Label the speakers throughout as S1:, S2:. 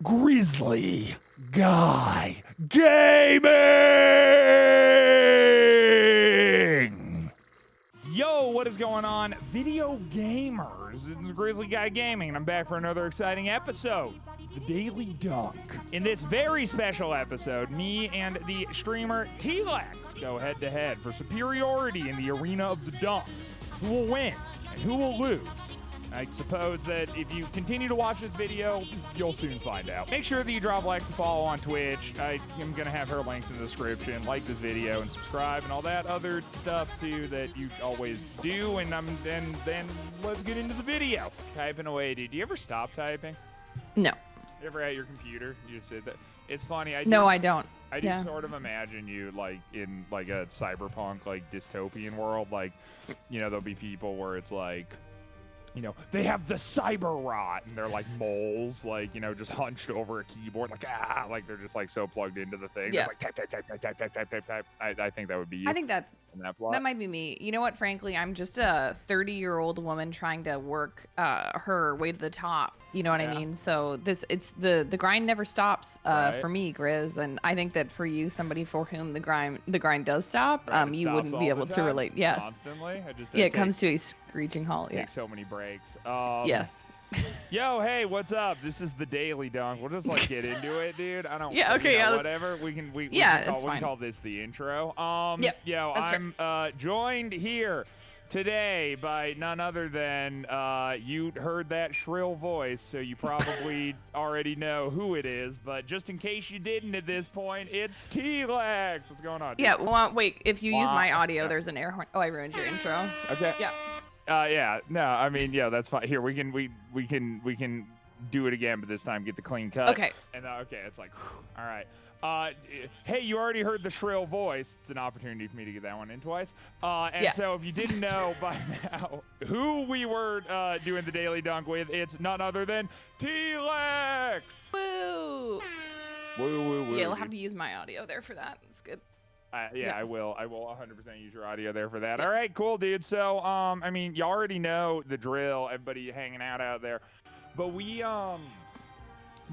S1: Grizzly Guy Gaming! Yo, what is going on, video gamers? It's Grizzly Guy Gaming, and I'm back for another exciting episode, the Daily Dunk. In this very special episode, me and the streamer Tealex go head-to-head for superiority in the arena of the dunks. Who will win and who will lose? I suppose that if you continue to watch this video, you'll soon find out. Make sure that you drop likes and follow on Twitch. I am going to have her links in the description. Like this video and subscribe and all that other stuff, too, that you always do. And then let's get into the video. Typing away, dude. Do you ever stop typing?
S2: No.
S1: You ever at your computer? You just sit there? It's funny.
S2: I don't.
S1: I do sort of imagine you like in like a cyberpunk, like dystopian world. Like, you know, there'll be people where it's like, you know, they have the cyber rot and they're like moles, like, you know, just hunched over a keyboard, like they're just like so plugged into the thing.
S2: Yeah.
S1: It's like type. I think that would be you.
S2: I think that might be me. You know what? Frankly, I'm just a 30-year-old woman trying to work her way to the top. You know what I mean? So it's the grind never stops
S1: right.
S2: For me, Grizz, and I think that for you, somebody for whom the grind does stop, you wouldn't be able to relate. Yes.
S1: Constantly.
S2: It comes to a screeching halt.
S1: Take so many breaks.
S2: Yes.
S1: Yo, hey, what's up? This is the Daily Dunk. We'll just like get into it, dude. I don't. Whatever. We can call this the intro. Yo, I'm joined here today by none other than you heard that shrill voice, so you probably already know who it is. But just in case you didn't at this point, it's Tealex. What's going on, dude?
S2: Yeah. Well, wait. If you use my audio, there's an air horn. Oh, I ruined your intro.
S1: Okay.
S2: Yeah.
S1: No, I mean, yeah, that's fine. Here, we can do it again, but this time get the clean cut.
S2: Okay.
S1: And okay, it's like, whew, all right. Hey, you already heard the shrill voice. It's an opportunity for me to get that one in twice. So if you didn't know by now who we were doing the Daily Dunk with, it's none other than Tealex.
S2: Woo!
S1: Woo.
S2: Yeah, you'll have to use my audio there for that. That's good.
S1: I will 100% use your audio there for that. All right, cool, dude. So, I mean, you already know the drill, everybody hanging out there. But we,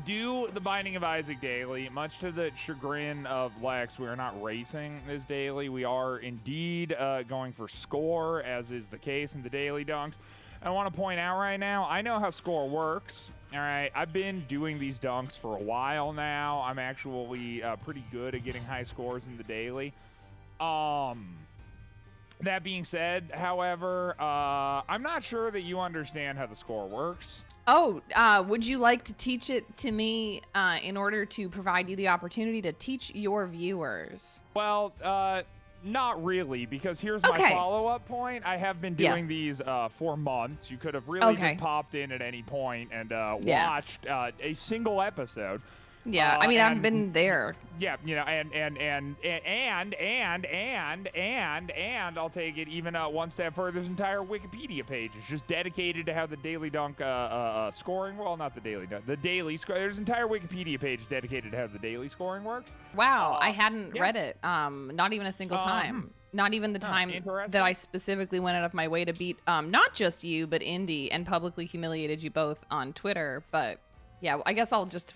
S1: do the Binding of Isaac daily. Much to the chagrin of Lex, we are not racing this daily. We are indeed going for score, as is the case in the Daily Dunks. I want to point out right now, I know how score works. All right, I've been doing these dunks for a while now. I'm actually pretty good at getting high scores in the daily. That being said, however, I'm not sure that you understand how the score works.
S2: Oh, would you like to teach it to me in order to provide you the opportunity to teach your viewers?
S1: Well, not really, because here's my follow-up point. I have been doing these for months. You could have really just popped in at any point and watched a single episode.
S2: Yeah, I mean, I've been there.
S1: Yeah, you know, and I'll take it even one step further. There's an entire Wikipedia page. It's just dedicated to how the Daily Dunk scoring. Well, not the Daily Dunk, the daily score. There's an entire Wikipedia page dedicated to how the daily scoring works.
S2: Wow, I hadn't read it. Not even a single time. Not even the time that I specifically went out of my way to beat not just you, but Indy, and publicly humiliated you both on Twitter. But yeah, I guess I'll just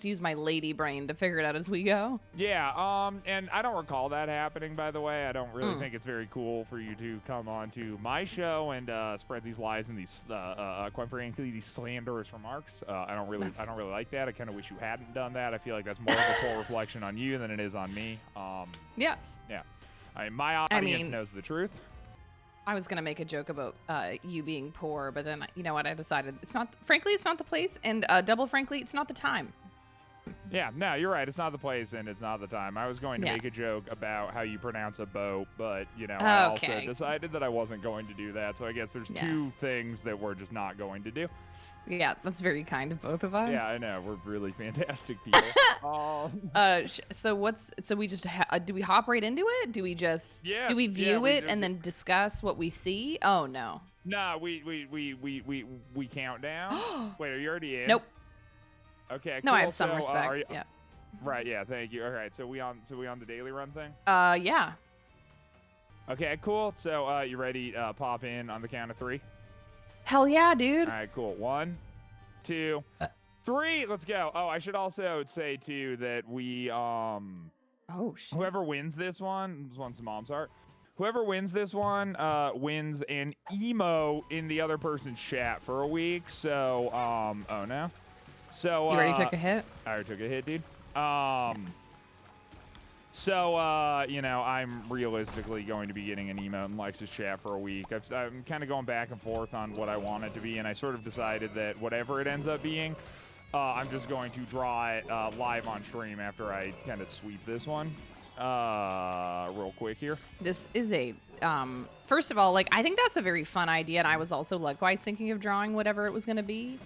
S2: use my lady brain to figure it out as we go.
S1: Yeah, and I don't recall that happening, by the way. I don't really think it's very cool for you to come on to my show and spread these lies and these, quite frankly, these slanderous remarks. I don't really like that. I kind of wish you hadn't done that. I feel like that's more of a full reflection on you than it is on me.
S2: Yeah.
S1: I mean, my audience knows the truth.
S2: I was going to make a joke about you being poor, but then, you know what, I decided it's not the place, and double frankly, it's not the time.
S1: Yeah, no, you're right. It's not the place, and it's not the time. I was going to make a joke about how you pronounce a boat, but, you know, I also decided that I wasn't going to do that, so I guess there's two things that we're just not going to do.
S2: Yeah, that's very kind of both of us.
S1: Yeah, I know. We're really fantastic people.
S2: So we just do we hop right into it? Do we just do we view it and then discuss what we see? Oh no.
S1: No, we count down. Wait, are you already in?
S2: Nope.
S1: Okay. Cool.
S2: No, I have some respect. Yeah.
S1: Right. Yeah. Thank you. All right. So we on the daily run thing?
S2: Yeah.
S1: Okay. Cool. So you ready? Pop in on the count of 3.
S2: Hell yeah, dude.
S1: All right. Cool. 1, 2, 3. Let's go. Oh, I should also say too that we
S2: Oh shit.
S1: whoever wins this one's mom's art. Whoever wins this one wins an emo in the other person's chat for a week. So oh no. So
S2: you already took a hit?
S1: I already took a hit, dude. So, you know, I'm realistically going to be getting an emote in Lex's chat for a week. I'm kind of going back and forth on what I want it to be, and I sort of decided that whatever it ends up being, I'm just going to draw it live on stream after I kind of sweep this one real quick here.
S2: This is a, first of all, like, I think that's a very fun idea, and I was also likewise thinking of drawing whatever it was going to be.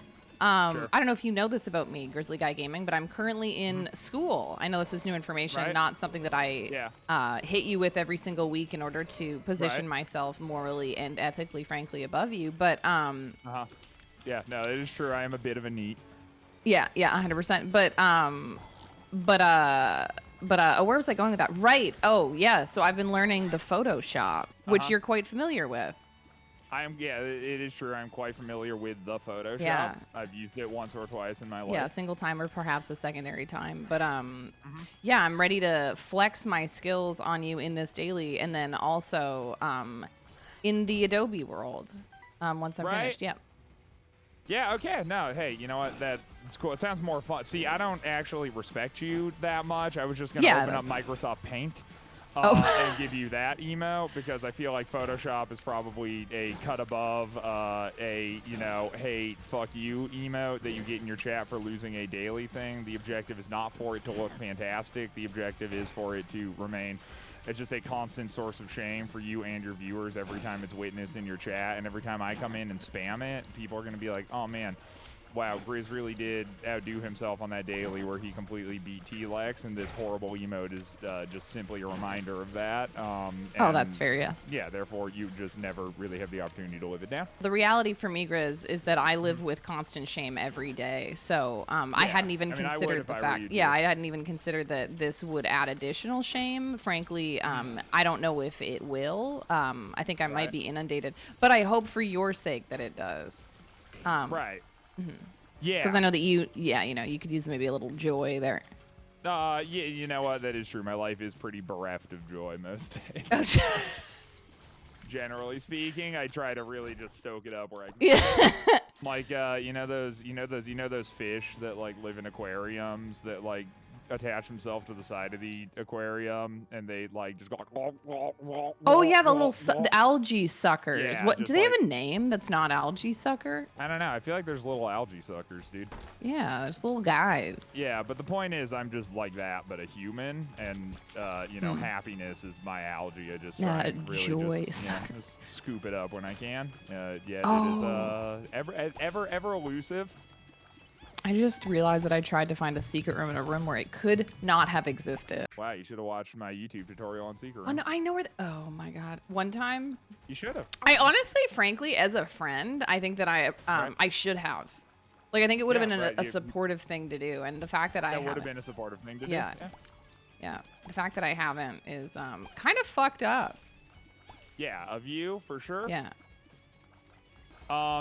S1: Sure.
S2: I don't know if you know this about me, GrizzlyGuyGaming, but I'm currently in school. I know this is new information, not something that I hit you with every single week in order to position myself morally and ethically, frankly, above you. But
S1: yeah, no, it is true. I am a bit of a neat.
S2: Yeah, 100%. But where was I going with that? Right. Oh, yeah. So I've been learning the Photoshop, which you're quite familiar with.
S1: It is true. I'm quite familiar with the Photoshop.
S2: Yeah.
S1: I've used it once or twice in my life.
S2: Yeah, a single time or perhaps a secondary time. But yeah, I'm ready to flex my skills on you in this daily, and then also in the Adobe world once I'm finished. Yeah.
S1: Yeah, okay. No, hey, you know what? That's cool. It sounds more fun. See, I don't actually respect you that much. I was just going to open up Microsoft Paint. And give you that emo because I feel like Photoshop is probably a cut above a, you know, hey, fuck you emote that you get in your chat for losing a daily thing. The objective is not for it to look fantastic. The objective is for it to remain. It's just a constant source of shame for you and your viewers every time it's witnessed in your chat. And every time I come in and spam it, people are going to be like, oh, man. Wow, Grizz really did outdo himself on that daily where he completely beat Tealex, and this horrible emote is just simply a reminder of that.
S2: Oh, that's fair, yes.
S1: Yeah, therefore, you just never really have the opportunity to live it down.
S2: The reality for me, Grizz, is that I live with constant shame every day. So I hadn't even considered the fact. Yeah, I hadn't even considered that this would add additional shame. Frankly, I don't know if it will. I think I might be inundated. But I hope for your sake that it does.
S1: Right. Yeah,
S2: because I know that you know, you could use maybe a little joy there.
S1: Yeah, you know what? That is true. My life is pretty bereft of joy most days. Generally speaking, I try to really just stoke it up where I can. Like, you know those fish that like live in aquariums that like attach themselves to the side of the aquarium and they like just go like,
S2: oh yeah, the little the algae suckers.
S1: Yeah,
S2: what do they have a name that's not algae sucker?
S1: I don't know. I feel like there's little algae suckers, dude.
S2: Yeah, there's little guys.
S1: Yeah, but the point is I'm just like that but a human, and you know, happiness is my algae. I just try and really just scoop it up when I can. It is ever elusive.
S2: I just realized that I tried to find a secret room in a room where it could not have existed.
S1: Wow, you should have watched my YouTube tutorial on secret rooms.
S2: Oh, no, I know where oh, my God. One time.
S1: You should have.
S2: I honestly, frankly, as a friend, I think that I should have. Like, I think it would have been a supportive thing to do. And the fact that I haven't. That would have
S1: been a supportive thing to do.
S2: Yeah. The fact that I haven't is kind of fucked up.
S1: Yeah, of you, for sure.
S2: Yeah.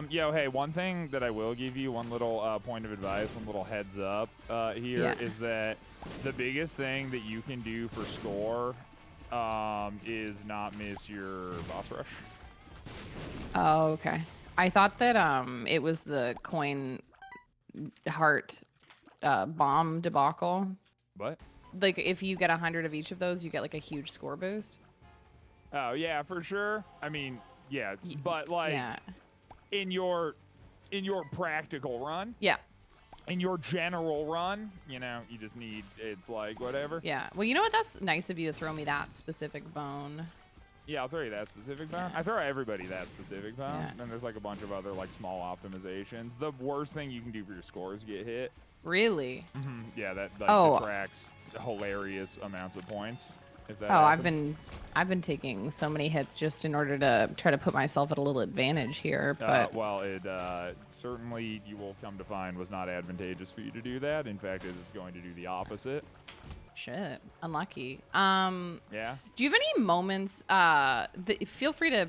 S1: Yo, hey, one thing that I will give you, one little point of advice, one little heads up here is that the biggest thing that you can do for score is not miss your boss rush.
S2: Oh, okay. I thought that it was the coin heart bomb debacle.
S1: What?
S2: Like, if you get 100 of each of those, you get like a huge score boost.
S1: Oh, yeah, for sure. I mean, yeah, but like... Yeah. In your practical run, in your general run, you know, you just need, it's like whatever.
S2: Yeah. Well, you know what? That's nice of you to throw me that specific bone.
S1: Yeah, I'll throw you that specific bone. I throw everybody that specific bone. Yeah. And there's like a bunch of other like small optimizations. The worst thing you can do for your score is get hit.
S2: Really?
S1: Mm-hmm. Yeah, that detracts hilarious amounts of points.
S2: Happens. I've been taking so many hits just in order to try to put myself at a little advantage here. But
S1: well, it certainly, you will come to find, was not advantageous for you to do that. In fact, it is going to do the opposite.
S2: Shit, unlucky.
S1: Yeah.
S2: Do you have any moments? Feel free to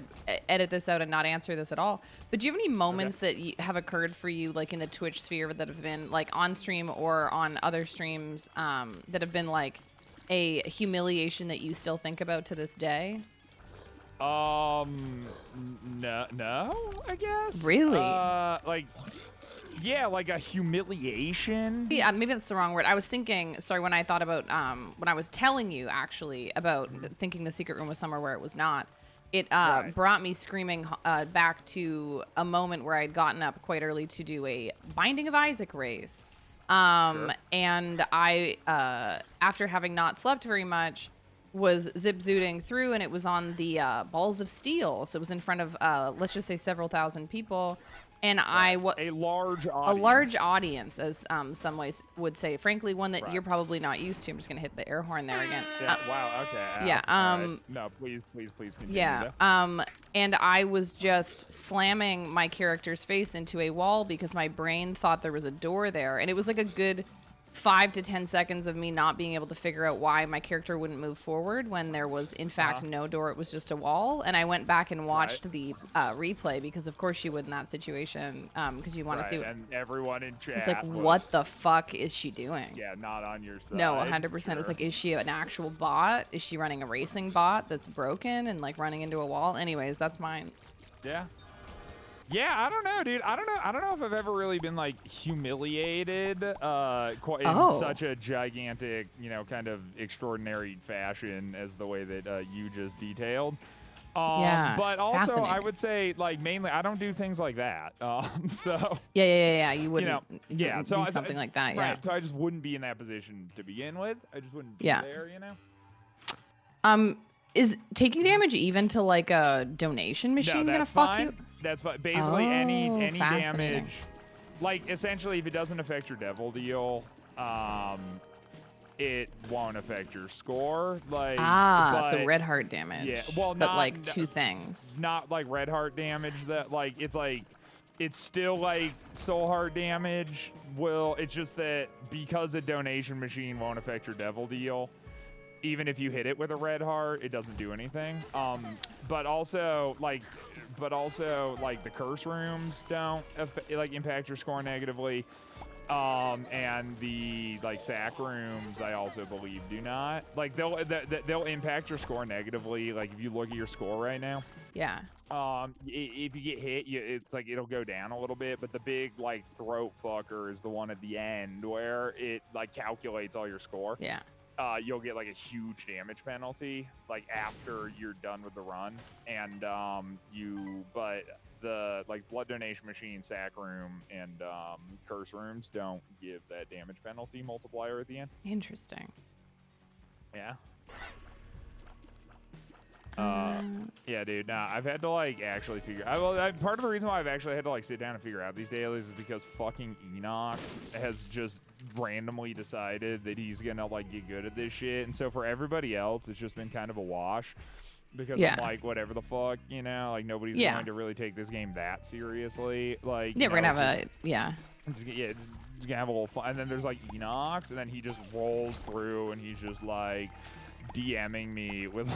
S2: edit this out and not answer this at all. But do you have any moments that have occurred for you, like in the Twitch sphere, that have been like on stream or on other streams, that have been like a humiliation that you still think about to this day?
S1: No, I guess.
S2: Really?
S1: Yeah, like a humiliation.
S2: Yeah, maybe that's the wrong word. I was thinking, sorry, when I thought about, when I was telling you actually about thinking the secret room was somewhere where it was not, it brought me screaming back to a moment where I'd gotten up quite early to do a Binding of Isaac race. And I, after having not slept very much, was zip-zooting through, and it was on the Balls of Steel. So it was in front of, let's just say, several thousand people. And a large audience, as some ways would say. Frankly, one that you're probably not used to. I'm just gonna hit the air horn there again.
S1: Yeah. Wow. Okay.
S2: Yeah.
S1: Right. No, please continue.
S2: Yeah. And I was just slamming my character's face into a wall because my brain thought there was a door there, and it was like a good 5 to 10 seconds of me not being able to figure out why my character wouldn't move forward when there was in fact no door. It was just a wall. And I went back and watched the replay, because of course you would in that situation, because you want to see what,
S1: and everyone in chat
S2: it's like, what the fuck is she doing?
S1: Yeah, not on your side.
S2: No, 100%. Sure. It's like, is she an actual bot? Is she running a racing bot that's broken and like running into a wall? Anyways, that's mine.
S1: Yeah, I don't know, dude. I don't know if I've ever really been like humiliated in such a gigantic, kind of extraordinary fashion as the way that you just detailed. But also I would say, like, mainly I don't do things like that. So
S2: yeah, you wouldn't,
S1: so
S2: do something like that.
S1: Right. So I just wouldn't be in that position to begin with. I just wouldn't be there,
S2: Is taking damage even to like a donation machine gonna fuck you?
S1: That's fine. Basically, any damage, like essentially, if it doesn't affect your devil deal, it won't affect your score. Like
S2: so red heart damage.
S1: Yeah, well,
S2: but like two things.
S1: Not like red heart damage. That it's still like soul heart damage. It's just that because a donation machine won't affect your devil deal, even if you hit it with a red heart, it doesn't do anything. But also the curse rooms don't impact your score negatively. And the sack rooms, I also believe, do not. Like they'll impact your score negatively. Like if you look at your score right now.
S2: Yeah.
S1: If you get hit, it's like it'll go down a little bit, but the big throat fucker is the one at the end where it calculates all your score.
S2: Yeah.
S1: You'll get a huge damage penalty after you're done with the run, and but the blood donation machine, sack room, and curse rooms don't give that damage penalty multiplier at the end.
S2: Interesting.
S1: Yeah. Yeah, dude. Nah, I've had to actually figure. Part of the reason why I've actually had to sit down and figure out these dailies is because fucking Enox has just randomly decided that he's gonna get good at this shit, and so for everybody else, it's just been kind of a wash. Because I'm like, whatever the fuck, nobody's going to really take this game that seriously. We're
S2: gonna have
S1: just gonna have a little fun. And then there's Enox, and then he just rolls through, and he's just DMing me with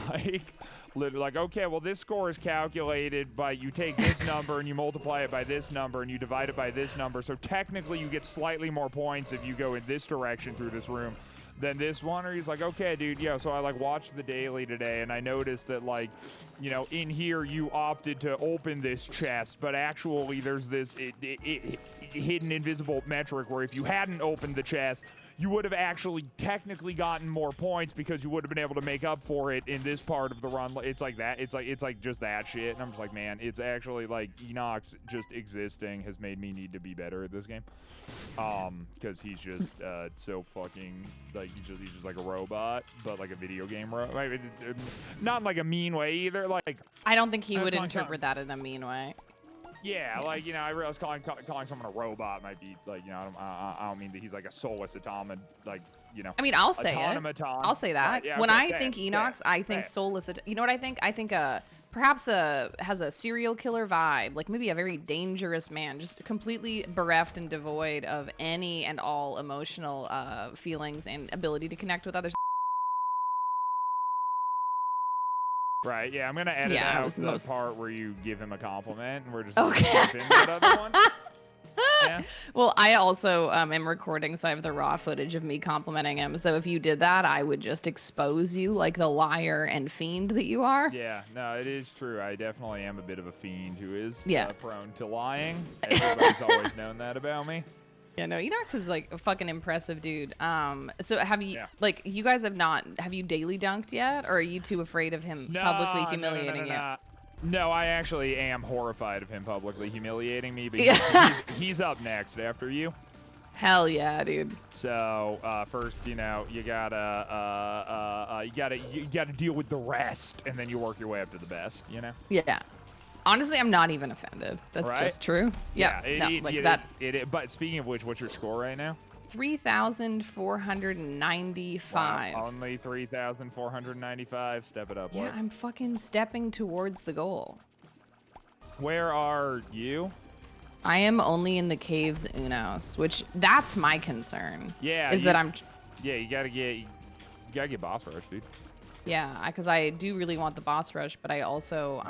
S1: literally okay, well, this score is calculated by you take this number and you multiply it by this number and you divide it by this number. So technically you get slightly more points if you go in this direction through this room than this one. Or he's like, okay, dude, yeah. So I watched the daily today, and I noticed that in here you opted to open this chest, but actually there's this hidden invisible metric where if you hadn't opened the chest, you would have actually technically gotten more points because you would have been able to make up for it in this part of the run. It's like that. It's like just that shit. And I'm just like, man, it's actually Enox just existing has made me need to be better at this game. Because he's just so fucking he's just like a robot, but like a video game robot. Not in a mean way either.
S2: I don't think he would interpret that in a mean way.
S1: Yeah, I realize calling someone a robot might be I don't mean that he's a soulless automaton,
S2: I mean, I'll say it. I'll say that.
S1: Right, yeah,
S2: when I think Enox, I think soulless. You know what I think? I think perhaps has a serial killer vibe, maybe a very dangerous man, just completely bereft and devoid of any and all emotional feelings and ability to connect with others.
S1: Right, yeah, I'm going to edit out the part where you give him a compliment, and we're just
S2: okay.
S1: in that other one. Yeah.
S2: Well, I also am recording, so I have the raw footage of me complimenting him. So if you did that, I would just expose you like the liar and fiend that you are.
S1: Yeah, no, it is true. I definitely am a bit of a fiend who is prone to lying. Everybody's always known that about me.
S2: Yeah, no, Enox is like a fucking impressive dude. So have you, like, you guys have you daily dunked yet? Or are you too afraid of him publicly humiliating you?
S1: No, I actually am horrified of him publicly humiliating me, but he's up next after you.
S2: Hell yeah, dude.
S1: So first, you gotta deal with the rest, and then you work your way up to the best.
S2: Yeah. Honestly, I'm not even offended. That's just true. Yeah.
S1: But speaking of which, what's your score right now?
S2: 3,495.
S1: Wow, only 3,495. Step it up.
S2: Yeah, I'm fucking stepping towards the goal.
S1: Where are you?
S2: I am only in the caves Unos, which that's my concern.
S1: Yeah.
S2: That I'm.
S1: Yeah, you gotta get boss rush, dude.
S2: Yeah, because I do really want the boss rush, but I also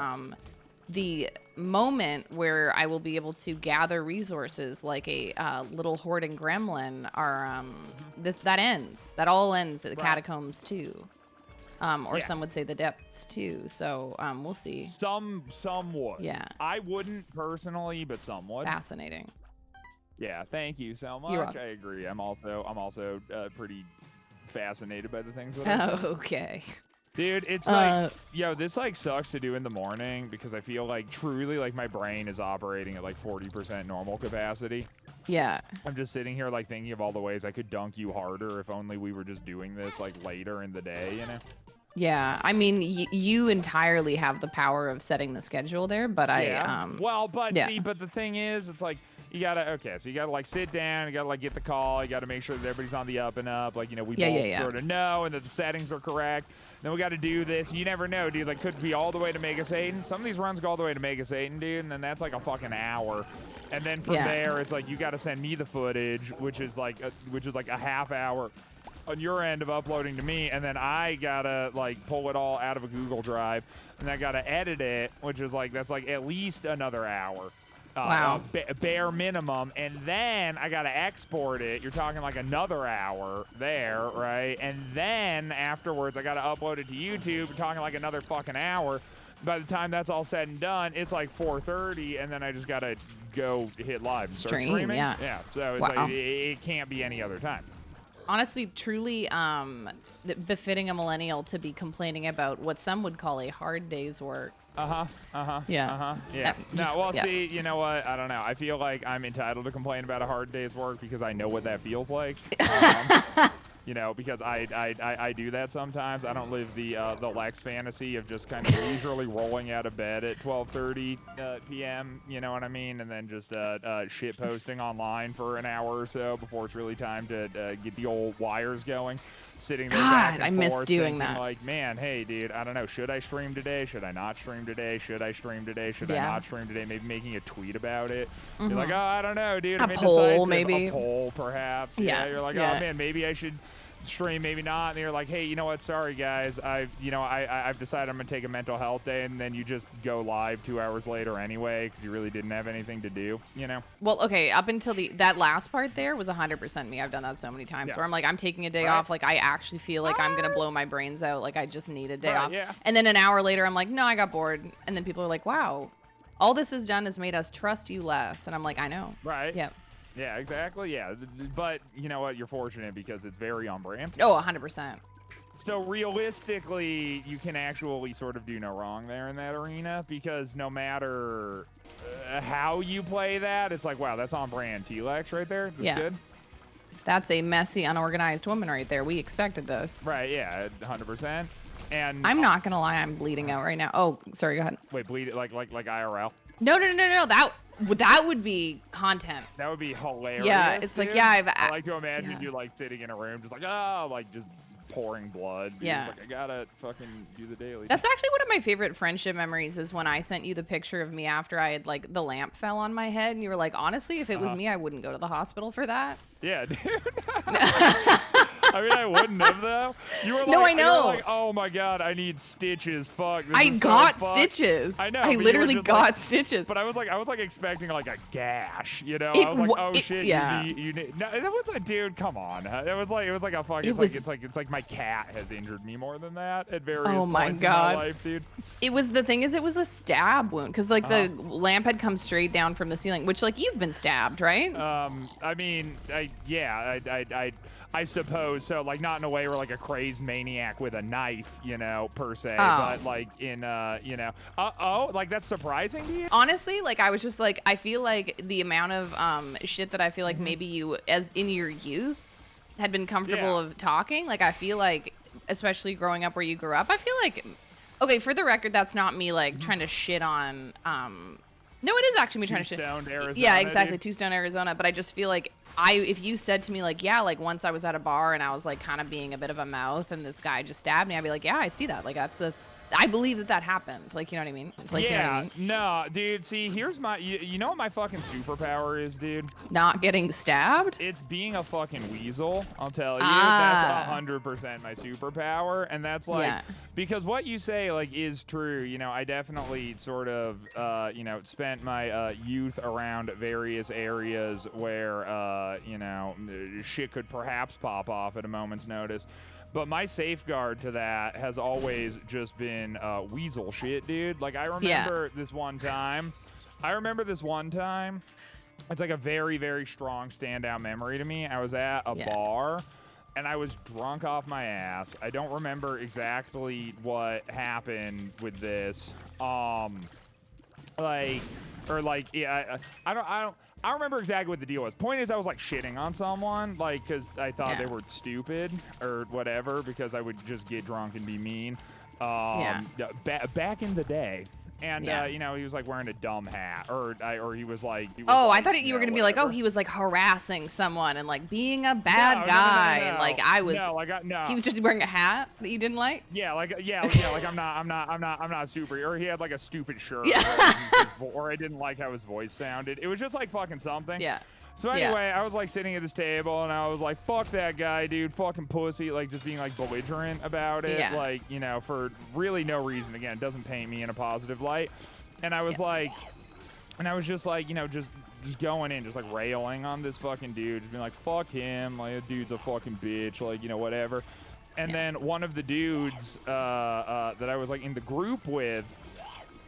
S2: the moment where I will be able to gather resources like a little hoarding gremlin are that ends. That all ends at the catacombs too. Or some would say the depths too. So we'll see.
S1: Some would.
S2: Yeah.
S1: I wouldn't personally, but some would.
S2: Fascinating.
S1: Yeah, thank you so much.
S2: You're welcome.
S1: I agree. I'm also pretty fascinated by the things that I said.
S2: Okay.
S1: Dude, it's like, this like sucks to do in the morning because I feel like truly like my brain is operating at like 40% normal capacity.
S2: Yeah.
S1: I'm just sitting here like thinking of all the ways I could dunk you harder if only we were just doing this like later in the day,
S2: Yeah, I mean, you entirely have the power of setting the schedule there, but
S1: see, but the thing is, it's like, you gotta like sit down, you gotta like get the call, you gotta make sure that everybody's on the up and up, like, we both sort of know, and that the settings are correct. Then we gotta do this. You never know, dude. Like, could be all the way to Mega Satan. Some of these runs go all the way to Mega Satan, dude, and then that's like a fucking hour. And then from there, it's like you gotta send me the footage, which is like a half hour on your end of uploading to me, and then I gotta like pull it all out of a Google Drive, and I gotta edit it, which is like that's like at least another hour.
S2: Wow.
S1: Bare minimum, and then I gotta export it. You're talking like another hour there, right? And then afterwards, I gotta upload it to YouTube. You're talking like another fucking hour. By the time that's all said and done, it's like 4:30, and then I just gotta go hit live and start streaming. Yeah. So it's like it can't be any other time.
S2: Honestly, truly befitting a millennial to be complaining about what some would call a hard day's work.
S1: Yeah. See, you know what? I don't know. I feel like I'm entitled to complain about a hard day's work because I know what that feels like. Because I do that sometimes. I don't live the Lex fantasy of just kind of leisurely rolling out of bed at 12:30 p.m. You know what I mean? And then just shit posting online for an hour or so before it's really time to get the old wires going. Sitting there back and
S2: I
S1: forth,
S2: miss doing
S1: thinking
S2: that.
S1: Like, man, hey, dude, I don't know. Should I stream today? Should I not stream today? Should I stream today? Should I not stream today? Maybe making a tweet about it. You're like, oh, I don't know, dude. I'm indecisive.
S2: Maybe.
S1: A poll, perhaps. Yeah. You're like, oh, man, maybe I should stream, maybe not. And you're like, hey, you know what? Sorry, guys. I've decided I'm going to take a mental health day. And then you just go live 2 hours later anyway because you really didn't have anything to do,
S2: Well, okay, up until that last part there was 100% me. I've done that so many times where I'm like, I'm taking a day off. Like, I actually feel like I'm going to blow my brains out. Like, I just need a day off.
S1: Yeah.
S2: And then an hour later, I'm like, no, I got bored. And then people are like, wow, all this has done is made us trust you less. And I'm like, I know.
S1: Right.
S2: Yep.
S1: Yeah, exactly. Yeah. But you know what? You're fortunate because it's very on brand.
S2: Oh, 100%.
S1: So realistically, you can actually sort of do no wrong there in that arena because no matter how you play that, it's like, wow, that's on brand Tealex right there. That's good.
S2: That's a messy, unorganized woman right there. We expected this.
S1: Right, yeah, 100%. And
S2: I'm not going to lie, I'm bleeding out right now. Oh, sorry, go ahead.
S1: Wait, bleed like IRL?
S2: No. That would be content.
S1: That would be hilarious.
S2: Yeah, it's
S1: dude.
S2: like, I
S1: like to imagine you like sitting in a room just like, just pouring blood.
S2: Yeah.
S1: Like, I gotta fucking do the daily.
S2: That's actually one of my favorite friendship memories is when I sent you the picture of me after I had, like, the lamp fell on my head. And you were like, honestly, if it was me, I wouldn't go to the hospital for that.
S1: Yeah, dude. I mean, I wouldn't have though. You were like,
S2: no, I know.
S1: You were like, oh my god, I need stitches. Fuck.
S2: I got stitches.
S1: I know.
S2: I literally got stitches.
S1: But I was like expecting like a gash. You know, I was like, oh shit.
S2: Yeah.
S1: You need. No, it was like, dude, come on. It was like a fucking. It's like my cat has injured me more than that at various points in my life, dude.
S2: It was the thing is, it was a stab wound because like the lamp had come straight down from the ceiling, which like you've been stabbed, right?
S1: I mean, I suppose so. Like not in a way where like a crazed maniac with a knife, you know, per se, but like in you know, like that's surprising to you.
S2: Honestly, like I was just like, I feel like the amount of shit that I feel like maybe you, as in your youth, had been comfortable of talking. Like I feel like, especially growing up where you grew up, I feel like, okay, for the record, that's not me like trying to shit on. No, it is actually me trying to shit.
S1: Two-stoned Arizona,
S2: yeah, exactly,
S1: dude.
S2: Two-Stone Arizona. But I just feel like if you said to me like, yeah, like once I was at a bar and I was like kind of being a bit of a mouth and this guy just stabbed me, I'd be like, yeah, I see that. Like I believe that happened. Like, you know what I mean? Like,
S1: yeah,
S2: you know what I mean?
S1: No, dude. See, here's my. You know what my fucking superpower is, dude?
S2: Not getting stabbed?
S1: It's being a fucking weasel. I'll tell you. That's 100% my superpower, and that's like because what you say like is true. You know, I definitely sort of you know spent my youth around various areas where you know shit could perhaps pop off at a moment's notice. But my safeguard to that has always just been weasel shit, dude. Like, I remember this one time. It's like a very, very strong standout memory to me. I was at a bar, and I was drunk off my ass. I don't remember exactly what happened with this. I don't remember exactly what the deal was. Point is, I was like shitting on someone, like, because I thought they were stupid or whatever, because I would just get drunk and be mean. Back in the day. And, you know, he was like wearing a dumb hat or he was like.
S2: I thought you were going to be like, oh, he was like harassing someone and like being a bad guy.
S1: No.
S2: And like I was.
S1: No.
S2: He was just wearing a hat that you didn't like?
S1: Yeah, like I'm not super. Or he had like a stupid shirt. Or I didn't like how his voice sounded. It was just like fucking something.
S2: Yeah.
S1: So anyway, I was like sitting at this table and I was like, fuck that guy, dude, fucking pussy, like just being like belligerent about it, like, you know, for really no reason. Again, it doesn't paint me in a positive light. And I was like, and I was just like, you know, just going in, just like railing on this fucking dude, just being like, fuck him, like, that dude's a fucking bitch, like, you know, whatever. And then one of the dudes that I was like in the group with,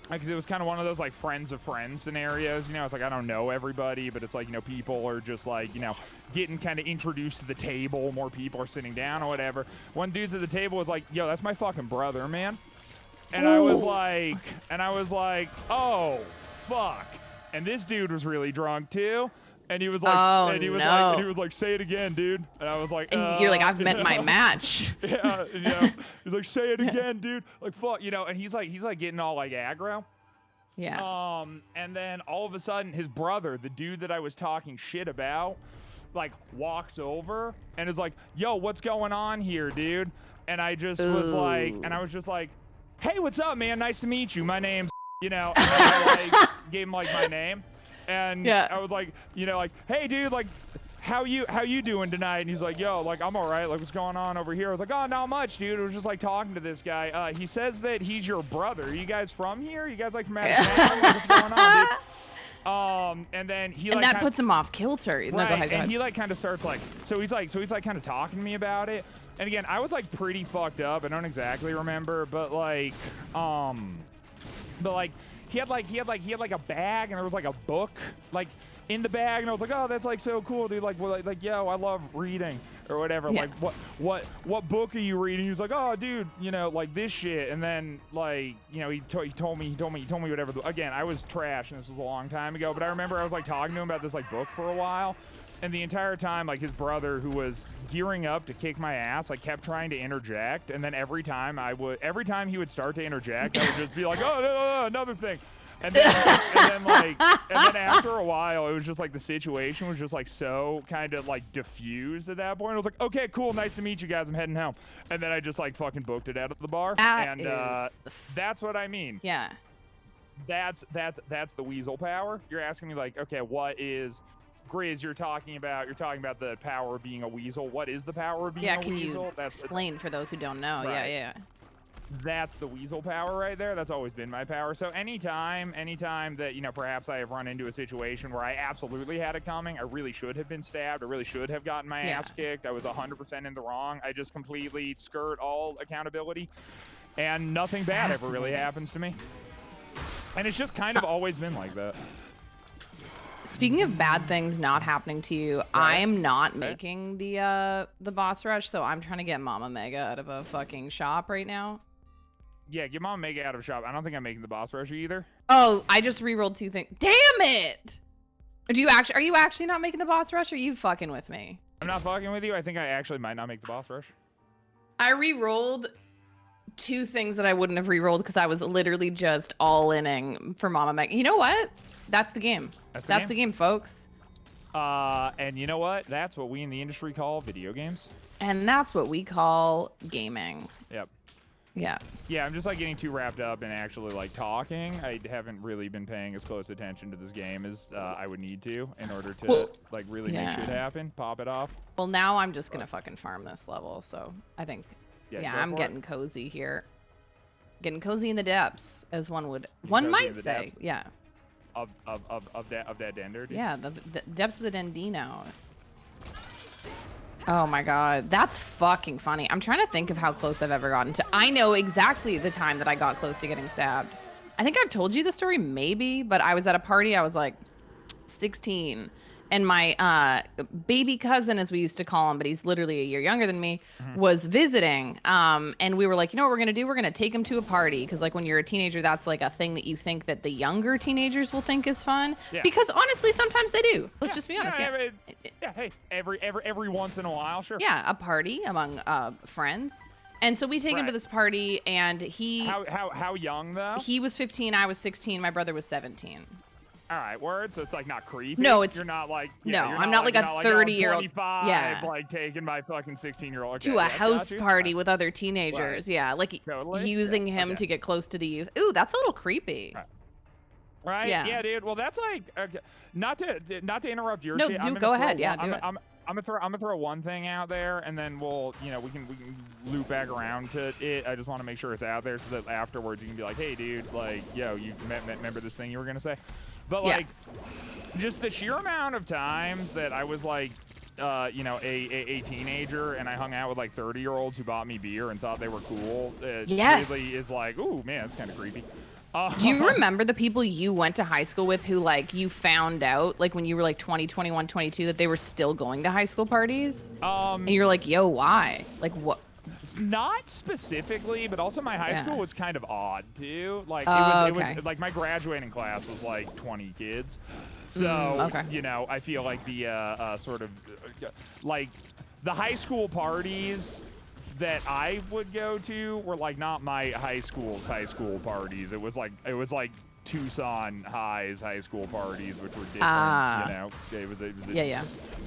S1: because it was kind of one of those like friends of friends scenarios, you know, it's like I don't know everybody, but it's like, you know, people are just like, you know, getting kind of introduced to the table, more people are sitting down or whatever. One dude's at the table was like, yo, that's my fucking brother, man. And I was like, oh, fuck. And this dude was really drunk too. And he was like, he was like, say it again, dude. And I was like,
S2: and you're like, I've met my match.
S1: Yeah, you know, he's like, say it again, dude. Like, fuck, you know. And he's like getting all like aggro.
S2: Yeah.
S1: And then all of a sudden, his brother, the dude that I was talking shit about, like walks over and is like, yo, what's going on here, dude? And I just was like, hey, what's up, man? Nice to meet you. My name's, you know. And I like gave him like my name. And I was like, you know, like, hey, dude, like, how you doing tonight? And he's like, yo, like, I'm all right. Like, what's going on over here? I was like, oh, not much, dude. I was just, like, talking to this guy. He says that he's your brother. Are you guys from here? You guys, like, from out of town? Like, what's going on, dude? And then he, like,
S2: that puts him off kilter.
S1: Right, no, go ahead. And he, like, kind of starts, like, so he's, like, kind of talking to me about it. And, again, I was, like, pretty fucked up. I don't exactly remember. But, like, he had like a bag and there was like a book like in the bag and I was like, oh, that's like so cool, dude. Like, well, like yo, I love reading or whatever. Like, what book are you reading? He was like, oh, dude, you know, like this shit. And then like, you know, he told me whatever. Again, I was trash and this was a long time ago, but I remember I was like talking to him about this like book for a while. And the entire time, like, his brother, who was gearing up to kick my ass, like, kept trying to interject. And then every time he would start to interject, I would just be like, oh, no, another thing. And then after a while, it was just like the situation was just like so kind of like diffused at that point. I was like, okay, cool, nice to meet you guys. I'm heading home. And then I just like fucking booked it out of the bar. That's what I mean.
S2: Yeah.
S1: That's the weasel power. You're asking me like, okay, what is Grizz, you're talking about the power of being a weasel. What is the power of being a weasel?
S2: Yeah, can you explain for those who don't know?
S1: Right.
S2: Yeah.
S1: That's the weasel power right there. That's always been my power. So anytime that, you know, perhaps I have run into a situation where I absolutely had it coming, I really should have been stabbed, I really should have gotten my ass kicked, I was 100% in the wrong, I just completely skirt all accountability, and nothing bad ever really happens to me. And it's just kind of always been like that.
S2: Speaking of bad things not happening to you, I am not making the boss rush, so I'm trying to get Mama Mega out of a fucking shop right now.
S1: Yeah, get Mama Mega out of shop. I don't think I'm making the boss rush either.
S2: Oh, I just re-rolled 2 things. Damn it! Are you actually not making the boss rush, or are you fucking with me?
S1: I'm not fucking with you. I think I actually might not make the boss rush.
S2: I re-rolled 2 things that I wouldn't have re-rolled because I was literally just all-inning for Mama Mega. You know what? That's the game. That's the game, folks.
S1: And you know what? That's what we in the industry call video games.
S2: And that's what we call gaming.
S1: Yep.
S2: Yeah.
S1: Yeah, I'm just like getting too wrapped up in actually like talking. I haven't really been paying as close attention to this game as I would need to in order to like really make shit happen, pop it off.
S2: Well, now I'm just gonna fucking farm this level, so I think I'm getting cozy here. Getting cozy in the depths, as one might say. Yeah.
S1: Of that dender, dude.
S2: Yeah, the depths of the Dendino. Oh my god, that's fucking funny. I'm trying to think of how close I've ever gotten to. I know exactly the time that I got close to getting stabbed. I think I've told you the story, maybe, but I was at a party. I was like 16, and my baby cousin, as we used to call him, but he's literally a year younger than me, was visiting. And we were like, you know what we're gonna do? We're gonna take him to a party, because like when you're a teenager, that's like a thing that you think that the younger teenagers will think is fun. Yeah. Because honestly, sometimes they do. Let's just be honest.
S1: Hey, every once in a while, sure.
S2: Yeah, a party among friends. And so we take him to this party, and he
S1: how young though?
S2: He was 15, I was 16, my brother was 17.
S1: All right, word. So it's like not creepy.
S2: No, it's
S1: you're not like
S2: I'm not like a 30-year-old.
S1: Yeah, like taking my fucking 16-year-old
S2: to a house party with other teenagers. Right. Yeah, like using him to get close to the youth. Ooh, that's a little creepy.
S1: Right. Yeah, dude. Well, that's like not to interrupt your shit.
S2: No, go ahead. Yeah, do it.
S1: I'm gonna throw one thing out there, and then we can loop back around to it. I just want to make sure it's out there so that afterwards you can be like, hey, dude, like, yo, you remember this thing you were gonna say? But like, just the sheer amount of times that I was like, a teenager, and I hung out with like 30-year-olds who bought me beer and thought they were cool. Really is like, ooh, man, that's kind of creepy.
S2: Do you remember the people you went to high school with who, like, you found out, like, when you were, like, 20, 21, 22, that they were still going to high school parties? And you're like, yo, why? Like, what?
S1: Not specifically, but also my high school was kind of odd, too. Like, it was like, my graduating class was, like, 20 kids. So, I feel like the sort of, like, the high school parties that I would go to were like not my high school's high school parties. It was like Tucson High's high school parties, which were different. It was a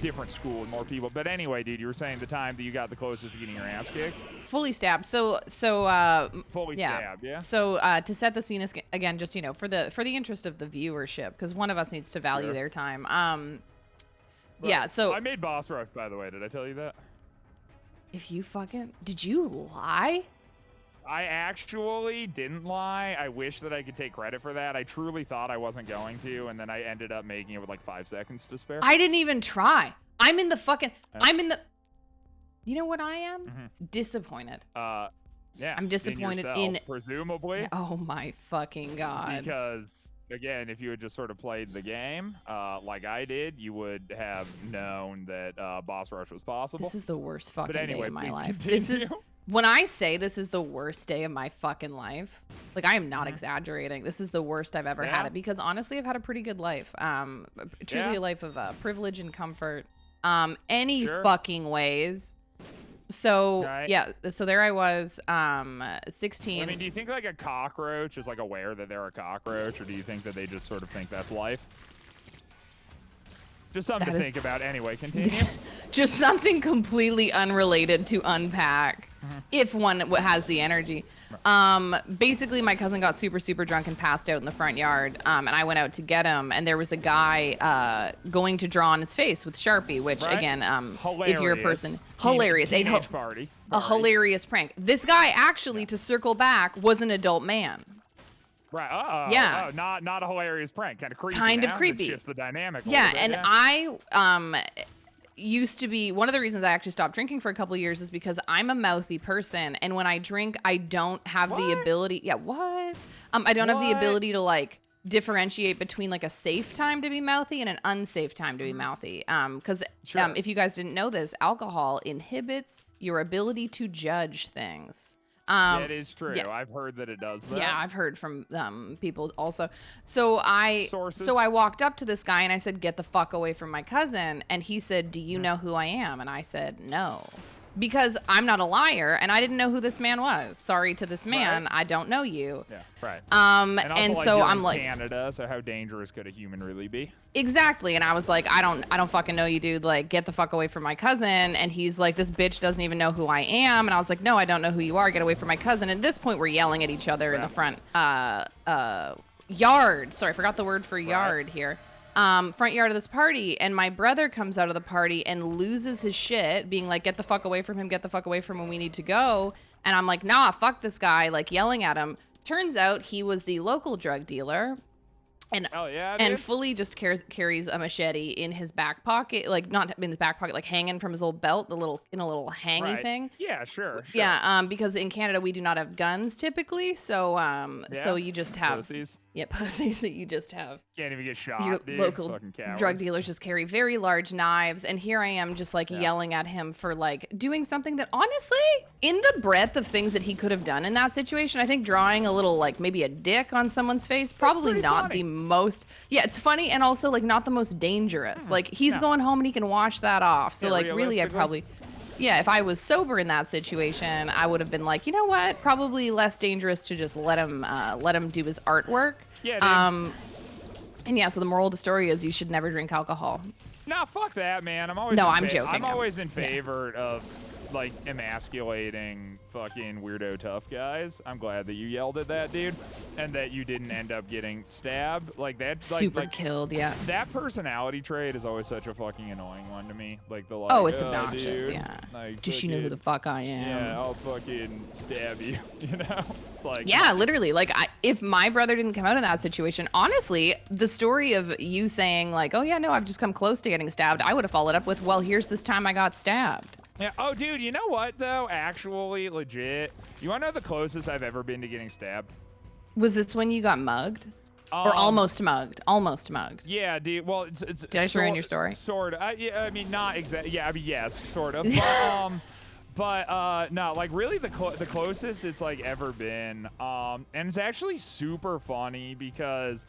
S1: different school with more people. But anyway, dude, you were saying the time that you got the closest to getting your ass kicked.
S2: Fully stabbed. Fully
S1: stabbed. Yeah.
S2: So to set the scene again, just for the interest of the viewership, because one of us needs to value their time. So
S1: I made boss rush, by the way. Did I tell you that?
S2: If you did you lie?
S1: I actually didn't lie. I wish that I could take credit for that. I truly thought I wasn't going to, and then I ended up making it with like 5 seconds to spare.
S2: I didn't even try. I'm in the you know what I am? Disappointed.
S1: Yeah.
S2: I'm disappointed
S1: in yourself, presumably.
S2: Oh my fucking god.
S1: Because again, if you had just sort of played the game like I did, you would have known that boss rush was possible.
S2: This is the worst fucking day of my life. This is when I say this is the worst day of my fucking life. Like, I am not exaggerating. This is the worst I've ever had it, because honestly, I've had a pretty good life. Truly a life of privilege and comfort. Any fucking ways. So so there I was, 16.
S1: I mean, do you think like a cockroach is like aware that they're a cockroach, or do you think that they just sort of think that's life? Just something to think about. Anyway, continue.
S2: Just something completely unrelated to unpack, if one has the energy. Basically, my cousin got super, super drunk and passed out in the front yard, and I went out to get him, and there was a guy going to draw on his face with Sharpie, which, again, if you're a person... Hilarious. A hilarious prank. This guy, actually, to circle back, was an adult man.
S1: Right.
S2: Yeah.
S1: Not a hilarious prank. Kind of creepy.
S2: Kind of creepy.
S1: It shifts the dynamic.
S2: Yeah, and I used to be one of the reasons I actually stopped drinking for a couple of years is because I'm a mouthy person, and when I drink, I don't have the ability. Yeah, what? I don't have the ability to like differentiate between like a safe time to be mouthy and an unsafe time to be mouthy. Because if you guys didn't know this, alcohol inhibits your ability to judge things.
S1: That is true. Yeah. I've heard that it does that.
S2: Yeah, I've heard from people also. So I walked up to this guy and I said, "Get the fuck away from my cousin." And he said, "Do you know who I am?" And I said, "No." Because I'm not a liar, and I didn't know who this man was. Sorry to this man, I don't know you.
S1: Yeah, right.
S2: And
S1: also,
S2: so I'm
S1: in
S2: like,
S1: Canada, so how dangerous could a human really be?
S2: Exactly. And I was like, I don't fucking know you, dude. Like, get the fuck away from my cousin. And he's like, this bitch doesn't even know who I am. And I was like, no, I don't know who you are. Get away from my cousin. At this point, we're yelling at each other in the front yard. Sorry, I forgot the word for yard here. Front yard of this party, and my brother comes out of the party and loses his shit, being like, get the fuck away from him, get the fuck away from him, we need to go. And I'm like, nah, fuck this guy, like yelling at him. Turns out he was the local drug dealer. And fully just carries a machete in his back pocket, like not in his back pocket, like hanging from his little belt, in a little hangy thing.
S1: Yeah, sure.
S2: Yeah, because in Canada we do not have guns typically, so so you just have pussies. Yeah, pussies that you just have.
S1: Can't even get shot.
S2: Your local drug dealers just carry very large knives, and here I am just like yelling at him for like doing something that honestly, in the breadth of things that he could have done in that situation, I think drawing a little like maybe a dick on someone's face probably not funny. The most. Yeah, it's funny and also like not the most dangerous. Like he's going home and he can wash that off. So like really, I'd probably. Yeah, if I was sober in that situation, I would have been like, you know what? Probably less dangerous to just let him do his artwork.
S1: Yeah. Dude.
S2: And yeah, so the moral of the story is you should never drink alcohol.
S1: Nah, fuck that, man. I'm joking. I'm always in favor of like emasculating fucking weirdo tough guys. I'm glad that you yelled at that dude and that you didn't end up getting stabbed. Like that's
S2: super killed. Yeah.
S1: That personality trait is always such a fucking annoying one to me. Like the like.
S2: Oh, it's obnoxious.
S1: Dude.
S2: Yeah.
S1: Like,
S2: does she know who the fuck I am?
S1: Yeah, I'll fucking stab you. You know. It's like.
S2: Yeah, literally. Like if my brother didn't come out in that situation, honestly, the story of you saying like, oh yeah, no, I've just come close to getting stabbed, I would have followed up with, well, here's this time I got stabbed.
S1: Yeah. Oh, dude, you know what, though? Actually, legit. You want to know the closest I've ever been to getting stabbed?
S2: Was this when you got mugged? Or almost mugged? Almost mugged.
S1: Yeah, dude. Well, it's
S2: Did I share in your story?
S1: Sort of. Yeah, I mean, not exactly. Yeah, I mean, yes, sort of. But no, like really the closest it's like ever been. And it's actually super funny because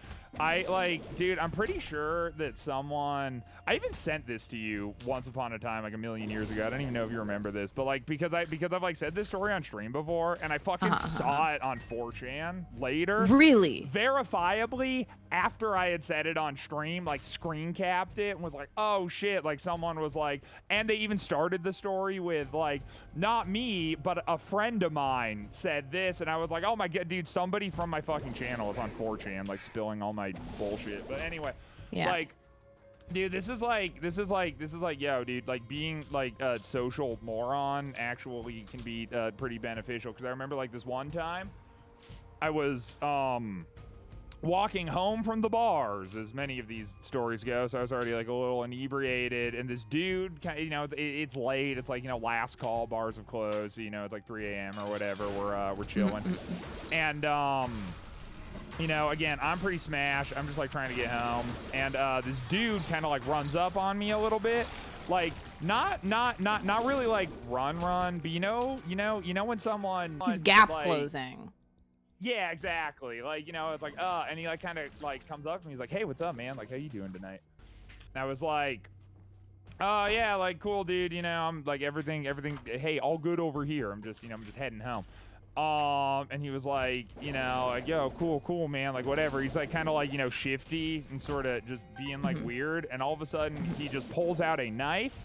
S1: dude, I'm pretty sure that someone, I even sent this to you once upon a time, like a million years ago. I don't even know if you remember this, but like, because I've like said this story on stream before and I fucking saw it on 4chan later.
S2: Really?
S1: Verifiably after I had said it on stream, like screen capped it and was like, oh shit, like someone was like, and they even started the story with like, not me, but a friend of mine said this. And I was like, oh my God, dude, somebody from my fucking channel was on 4chan, like spilling all my bullshit. But anyway, like, dude, this is like, yo, dude, like being like a social moron actually can be pretty beneficial. Cause I remember like this one time I was, walking home from the bars, as many of these stories go. So I was already like a little inebriated, and this dude, you know, it's late. It's like, you know, last call, bars have closed. So, you know, it's like 3 a.m. or whatever. We're chilling, and you know, again, I'm pretty smashed. I'm just like trying to get home, and this dude kind of like runs up on me a little bit. Like not really like run, but you know when someone
S2: he's gap closing.
S1: Yeah, exactly. Like, you know, it's like, and he like kind of like comes up to me. He's like, hey, what's up, man? Like, how you doing tonight? And I was like, oh yeah, like cool, dude. You know, I'm like everything. Hey, all good over here. I'm just heading home. And he was like, you know, like, yo, cool, man. Like, whatever. He's like kind of like, you know, shifty and sort of just being like weird. And all of a sudden he just pulls out a knife,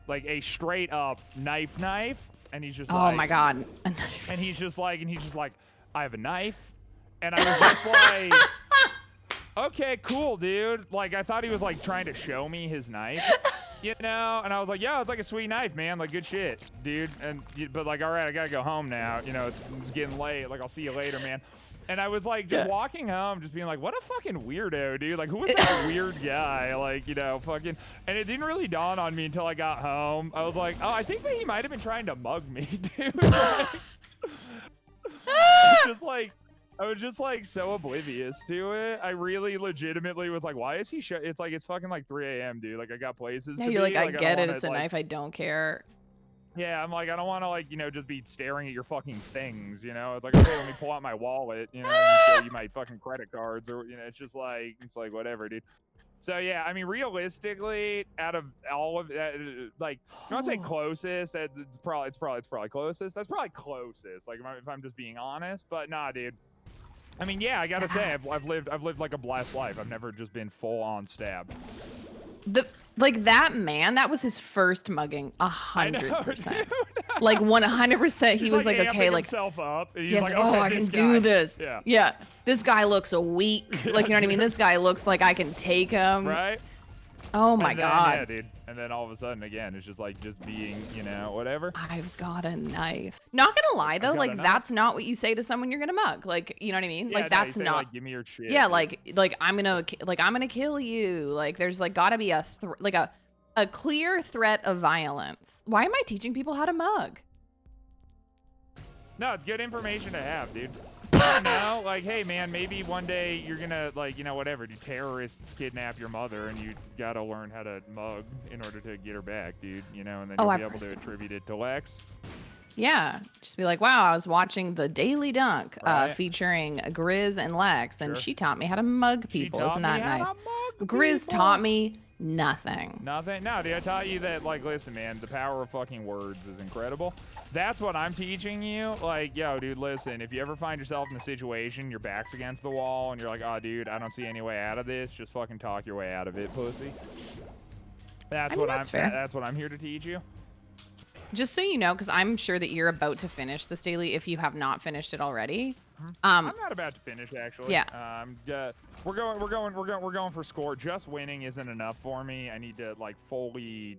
S1: like a straight up knife. And he's just
S2: oh my God.
S1: And he's just like, I have a knife. And I was just like, okay, cool, dude. Like, I thought he was like trying to show me his knife, you know? And I was like, yeah, it's like a sweet knife, man. Like, good shit, dude. But like, all right, I gotta go home now. You know, it's getting late. Like, I'll see you later, man. And I was like, just walking home, just being like, what a fucking weirdo, dude. Like, who was that weird guy? Like, you know, fucking. And it didn't really dawn on me until I got home. I was like, oh, I think that he might have been trying to mug me, dude. Like, I was just like so oblivious to it. I really legitimately was like, why is he it's like, it's fucking like 3 a.m., dude. Like, I got places to
S2: you're
S1: be.
S2: Like, I get it. It's a knife. I don't care.
S1: Yeah, I'm like, I don't want to, like, you know, just be staring at your fucking things, you know? It's like, okay, let me pull out my wallet, you know, and show you my fucking credit cards, or, you know, it's like, whatever, dude. So, yeah, I mean, realistically, out of all of that, like, I don't say closest, it's probably closest. That's probably closest, like, if I'm just being honest, but nah, dude. I mean, yeah, I gotta say, I've lived like a blessed life. I've never just been full on stab.
S2: Like that man, that was his first mugging, 100%. Like 100%. He was like, okay, like
S1: himself up. And
S2: he's like, oh, I can do this. Yeah. This guy looks weak. Like, you know what I mean? This guy looks like I can take him.
S1: Right.
S2: Oh my God.
S1: Yeah, dude. And then all of a sudden, again, it's just like just being, you know, whatever.
S2: I've got a knife. Not gonna lie though, like that's not what you say to someone you're gonna mug. Like, you know what I mean?
S1: Yeah,
S2: like that's
S1: say,
S2: not.
S1: Like, give me your shit.
S2: Yeah, like I'm gonna kill you. Like there's like gotta be a clear threat of violence. Why am I teaching people how to mug?
S1: No, it's good information to have, dude. You know, like, hey, man, maybe one day you're gonna, like, you know, whatever, do terrorists kidnap your mother and you gotta learn how to mug in order to get her back, dude, you know, and then you'll be able to attribute it to Lex.
S2: Yeah, just be like, wow, I was watching the Daily Dunk featuring Grizz and Lex, and she taught me how to mug people. Isn't that nice? Grizz taught me nothing.
S1: Nothing? No, dude, I taught you that, like, listen, man, the power of fucking words is incredible. That's what I'm teaching you. Like, yo, dude, listen, if you ever find yourself in a situation, your back's against the wall, and you're like, oh, dude, I don't see any way out of this, just fucking talk your way out of it, pussy. That's what I'm here to teach you.
S2: Just so you know, because I'm sure that you're about to finish this daily if you have not finished it already.
S1: I'm not about to finish, actually.
S2: Yeah.
S1: We're going for score. Just winning isn't enough for me. I need to, like, fully,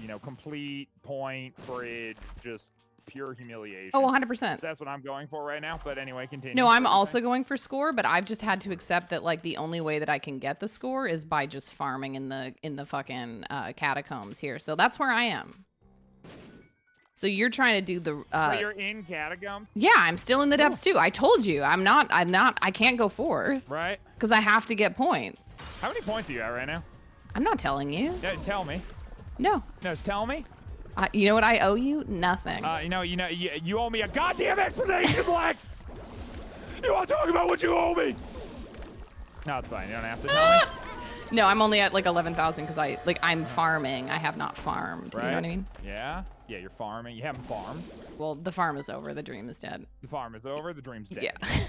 S1: you know, complete, point, bridge, just pure humiliation.
S2: Oh, 100%.
S1: So that's what I'm going for right now. But anyway, continue.
S2: No, I'm also going for score, but I've just had to accept that, like, the only way that I can get the score is by just farming in the fucking catacombs here. So that's where I am. So you're trying to do the.
S1: But you're in catacomb.
S2: Yeah, I'm still in the depths too. I told you, I'm not. I can't go fourth.
S1: Right.
S2: Because I have to get points.
S1: How many points are you at right now?
S2: I'm not telling you.
S1: Yeah, tell me.
S2: No.
S1: No, just tell me.
S2: You know what I owe you? Nothing.
S1: You owe me a goddamn explanation, Lex. You want to talk about what you owe me? No, it's fine. You don't have to tell me.
S2: No, I'm only at like 11,000 because I'm farming. I have not farmed.
S1: Right.
S2: You know what I mean?
S1: Yeah. Yeah, you're farming. You haven't farmed.
S2: Well, the farm is over. The dream is dead.
S1: The farm is over. The dream's dead.
S2: Yeah.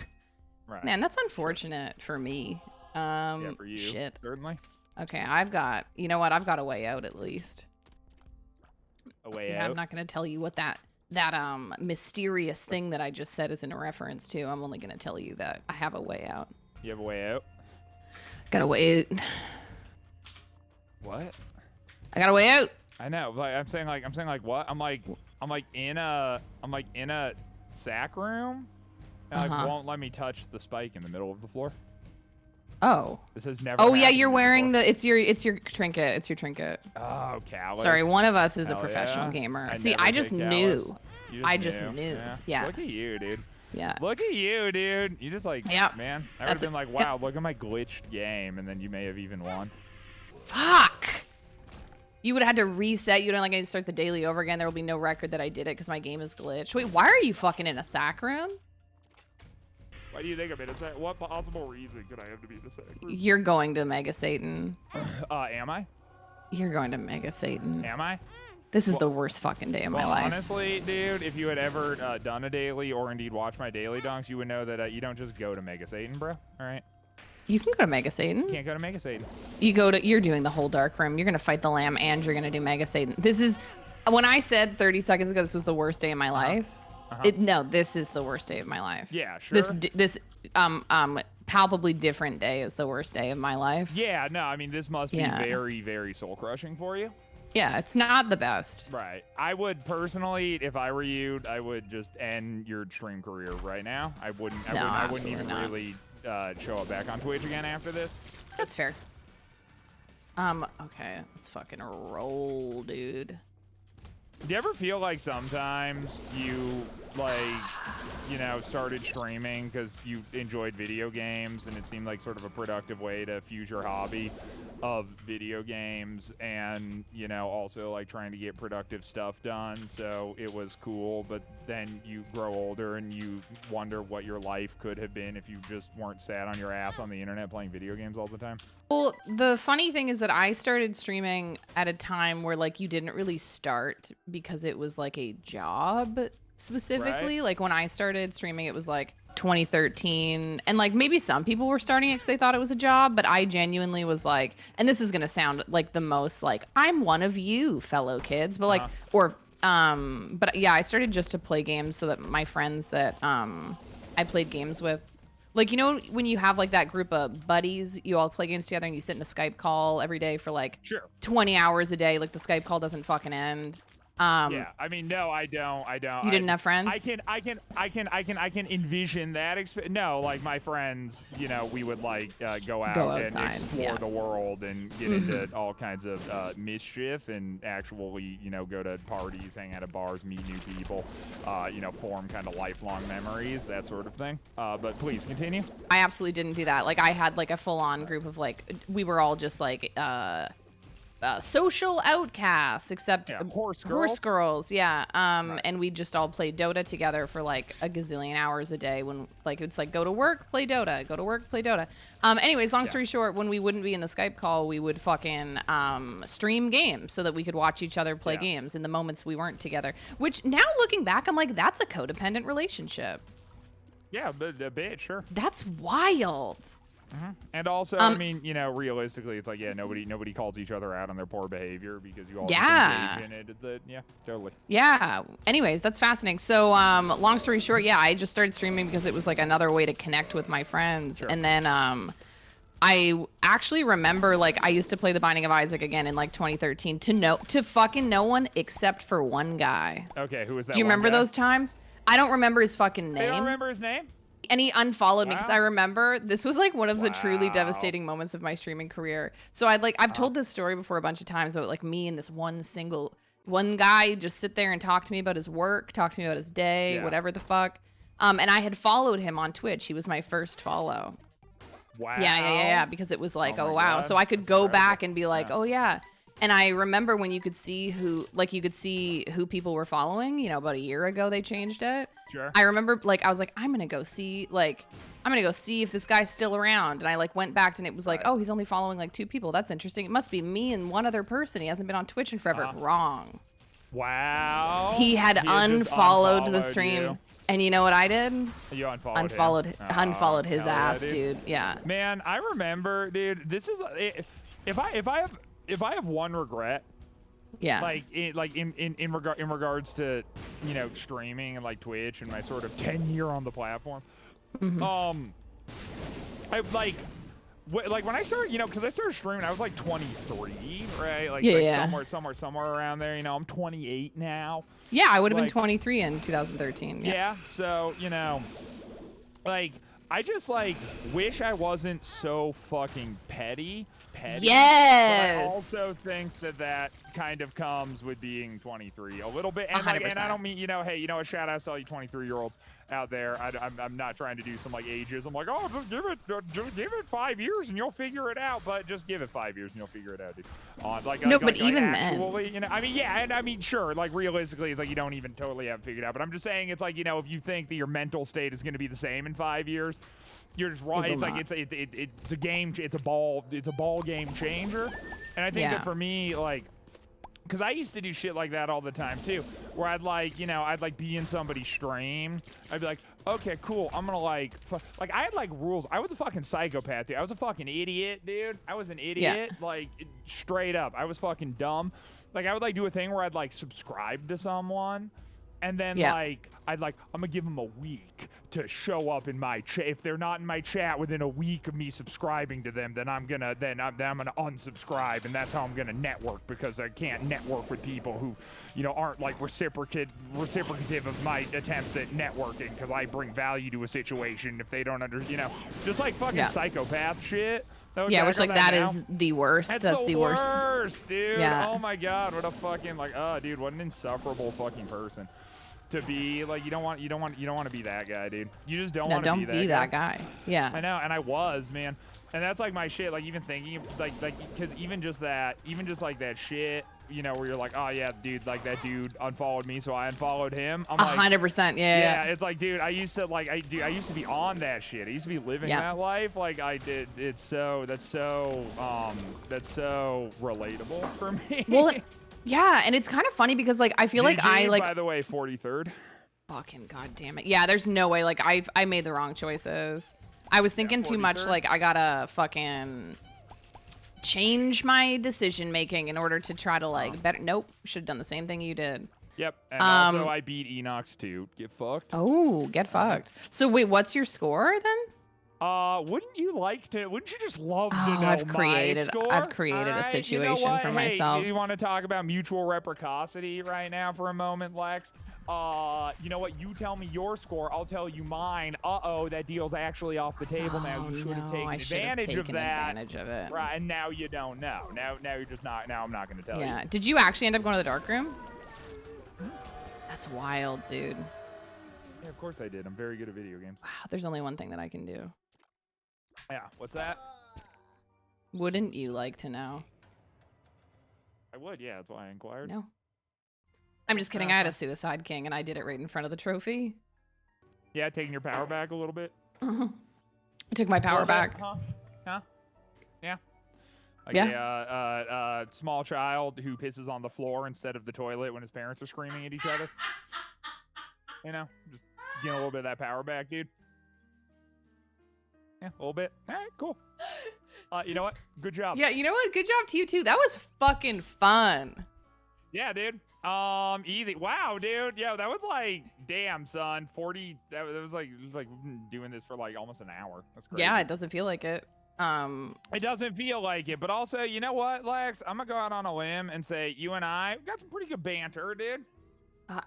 S1: Right.
S2: Man, that's unfortunate for me.
S1: Yeah, for you.
S2: Shit.
S1: Certainly.
S2: Okay, I've got. You know what? I've got a way out at least.
S1: A way out.
S2: I'm not gonna tell you what that mysterious thing that I just said is in a reference to. I'm only gonna tell you that I have a way out.
S1: You have a way out?
S2: Got a way out.
S1: What?
S2: I got a way out.
S1: I know. Like I'm saying like what? I'm like in a sack room. And like won't let me touch the spike in the middle of the floor.
S2: Oh.
S1: This has never.
S2: Oh yeah, you're wearing it's your trinket. It's your trinket.
S1: Oh, callous.
S2: Sorry, one of us is a professional gamer. See, I just knew. I just knew. Yeah.
S1: Look at you, dude.
S2: Yeah.
S1: Look at you, dude. You just like, man. I would have been like, wow, look at my glitched game, and then you may have even won.
S2: Fuck. You would have had to reset. You don't like I need to start the daily over again. There will be no record that I did it because my game is glitched. Wait, why are you fucking in a sack room?
S1: Why do you think I'm in a sack? What possible reason could I have to be in a sack room?
S2: You're going to Mega Satan.
S1: Am I?
S2: You're going to Mega Satan.
S1: Am I?
S2: This is the worst fucking day of my life.
S1: Honestly, dude, if you had ever done a daily or indeed watched my daily dunks, you would know that you don't just go to Mega Satan, bro. All right.
S2: You can go to Mega Satan.
S1: You can't go to Mega Satan.
S2: You're doing the whole dark room. You're gonna fight the lamb and you're gonna do Mega Satan. This is when I said 30 seconds ago this was the worst day of my life, no, this is the worst day of my life.
S1: Yeah, sure.
S2: This palpably different day is the worst day of my life.
S1: Yeah, no, I mean, this must be very, very soul-crushing for you.
S2: Yeah, it's not the best.
S1: Right. I would personally, if I were you, I would just end your stream career right now. I wouldn't even really show up back on Twitch again after this.
S2: That's fair. Okay, let's fucking roll, dude.
S1: Do you ever feel like sometimes you, like, you know, started streaming because you enjoyed video games and it seemed like sort of a productive way to fuse your hobby of video games and, you know, also like trying to get productive stuff done, so it was cool, but then you grow older and you wonder what your life could have been if you just weren't sat on your ass on the internet playing video games all the time?
S2: Well, the funny thing is that I started streaming at a time where like you didn't really start because it was like a job specifically. Right. Like when I started streaming, it was like 2013, and like maybe some people were starting it because they thought it was a job, but I genuinely was like, and this is gonna sound like the most like I'm one of you fellow kids, but like but yeah, I started just to play games so that my friends that I played games with, like, you know, when you have like that group of buddies, you all play games together and you sit in a Skype call every day for like 20 hours a day, like the Skype call doesn't fucking end.
S1: Yeah, I mean, no, I don't.
S2: You didn't have friends?
S1: I can envision that. No, like my friends, you know, we would like go out and explore the world and get into all kinds of mischief and actually, you know, go to parties, hang out at bars, meet new people, you know, form kind of lifelong memories, that sort of thing. But please continue.
S2: I absolutely didn't do that. Like I had like a full-on group of like, we were all just like social outcasts, except horse girls, and we just all played Dota together for like a gazillion hours a day. When like it's like go to work, play Dota, go to work, play Dota. Anyways, long story short, when we wouldn't be in the Skype call, we would fucking stream games so that we could watch each other play games in the moments we weren't together. Which now looking back, I'm like, that's a codependent relationship.
S1: Yeah, but a bit, sure.
S2: That's wild.
S1: And also, I mean, you know, realistically, it's like, yeah, nobody calls each other out on their poor behavior because you all just engage in it. Yeah, totally.
S2: Yeah. Anyways, that's fascinating. So, long story short, yeah, I just started streaming because it was like another way to connect with my friends. And then, I actually remember, like, I used to play The Binding of Isaac again in like 2013 to fucking no one except for one guy.
S1: Okay, who was that?
S2: Do you remember those times? I don't remember his fucking name.
S1: You don't remember his name?
S2: And he unfollowed me because I remember this was like one of the truly devastating moments of my streaming career. So I've told this story before a bunch of times about like me and this one guy just sit there and talk to me about his work, talk to me about his day, whatever the fuck. And I had followed him on Twitch. He was my first follow.
S1: Wow.
S2: Yeah. Because it was like, oh wow. God. So I could go back and be like, oh yeah. And I remember when you could see who people were following, you know, about a year ago, they changed it.
S1: Sure.
S2: I remember, like, I was like, I'm going to go see if this guy's still around. And I, like, went back and it was like, oh, he's only following, like, 2 people. That's interesting. It must be me and one other person. He hasn't been on Twitch in forever. Wrong.
S1: Wow.
S2: He had unfollowed the stream. You. And you know what I did?
S1: You unfollowed
S2: his ass, dude. Yeah.
S1: Man, I remember, dude, this is, if I have one regret, like in regards to, you know, streaming and like Twitch and my sort of 10-year on the platform, I like when I started, you know, because I started streaming, I was like 23, right? Like somewhere around there. You know, I'm 28 now.
S2: Yeah, I would have been 23 in 2013.
S1: Yeah. So, you know, like I just like wish I wasn't so fucking petty.
S2: Yes.
S1: But I also think that kind of comes with being 23 a little bit. And, like, and I don't mean, you know, hey, you know, a shout out to all you 23-year-olds out there. I'm not trying to do some like ages. I'm like, oh, just give it 5 years and you'll figure it out. But just give it 5 years and you'll figure it out, dude.
S2: But even actually,
S1: then, you know, I mean, yeah, and I mean, sure, like realistically, it's like you don't even totally have it figured out. But I'm just saying, it's like, you know, if you think that your mental state is going to be the same in 5 years, you're just wrong. It's like it's a game. It's a ball game changer. And I think that for me, like, because I used to do shit like that all the time too, where I'd like, you know, I'd like be in somebody's stream. I'd be like, okay, cool. I'm gonna like I had like rules. I was a fucking psychopath, dude. I was a fucking idiot, dude. I was an idiot, like straight up. I was fucking dumb. Like I would like do a thing where I'd like subscribe to someone, and then like I'm gonna give them a week to show up in my chat. If they're not in my chat within a week of me subscribing to them, then I'm gonna unsubscribe, and that's how I'm gonna network, because I can't network with people who, you know, aren't like reciprocative of my attempts at networking, because I bring value to a situation. If they don't you know, just like fucking psychopath shit.
S2: Yeah, which like that is the worst. That's the worst,
S1: dude. Yeah. Oh my god, what a fucking dude, what an insufferable fucking person to be. Like you don't want to be that guy, dude. You just don't want to be that guy.
S2: Yeah.
S1: I know, and I was, man. And that's like my shit, like even thinking like because even just like that shit, you know, where you're like, oh yeah, dude, like that dude unfollowed me, so I unfollowed him. I'm like
S2: 100%, yeah.
S1: It's like, dude, I used to be on that shit. I used to be living that life. Like I did. That's so relatable for me.
S2: Well, yeah, and it's kind of funny because like I feel like
S1: by the way, 43rd.
S2: Fucking goddamn it. Yeah, there's no way. Like I made the wrong choices. I was thinking too much. Like I gotta fucking change my decision making in order to try to like better. Nope, should have done the same thing you did.
S1: Yep. And also I beat Enox too. Get fucked.
S2: Oh, get fucked. So wait, what's your score then?
S1: Wouldn't you just love to know
S2: I've created
S1: a
S2: situation for myself.
S1: You want to talk about mutual reciprocity right now for a moment, Lex? You know what? You tell me your score. I'll tell you mine. That deal's actually off the table now. You should have taken advantage of that. Right, and now you don't know. Now you're just not. Now I'm not going to tell you.
S2: Yeah. Did you actually end up going to the dark room? That's wild, dude.
S1: Yeah, of course I did. I'm very good at video games.
S2: Wow, there's only one thing that I can do.
S1: Yeah, what's that?
S2: Wouldn't you like to know?
S1: I would, yeah. That's why I inquired.
S2: No. I'm just kidding. I had a Suicide King, and I did it right in front of the trophy.
S1: Yeah, taking your power back a little bit.
S2: I took my power back.
S1: Huh? Yeah. Like a small child who pisses on the floor instead of the toilet when his parents are screaming at each other. You know, just getting a little bit of that power back, dude. Yeah, a little bit. All right, cool. You know what? Good job.
S2: Yeah, you know what? Good job to you too. That was fucking fun.
S1: Yeah, dude. Easy. Wow, dude. Yeah, that was like, damn, son. 40. That was like we've been doing this for like almost an hour. That's crazy.
S2: Yeah, it doesn't feel like it.
S1: It doesn't feel like it, but also, you know what, Lex? I'm gonna go out on a limb and say you and I got some pretty good banter, dude.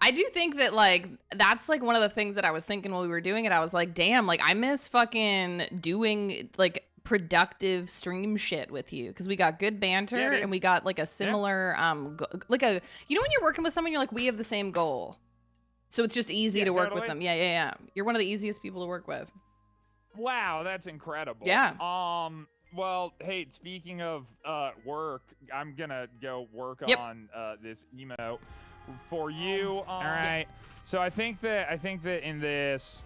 S2: I do think that like that's like one of the things that I was thinking while we were doing it. I was like, damn, like I miss fucking doing like productive stream shit with you, because we got good banter and we got like a similar like a, you know, when you're working with someone, you're like, we have the same goal, so it's just easy to work with them. Yeah. You're one of the easiest people to work with.
S1: Wow, that's incredible.
S2: Yeah.
S1: Well, hey, speaking of work, I'm gonna go work on this emote for you. All right. So I think that in this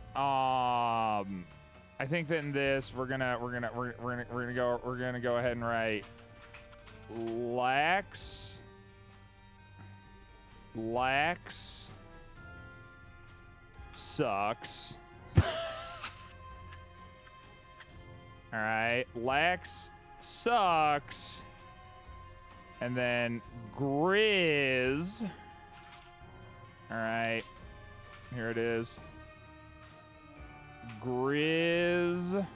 S1: we're gonna go ahead and write Lex sucks. All right, Lex sucks, and then Grizz. All right, here it is. Grizz.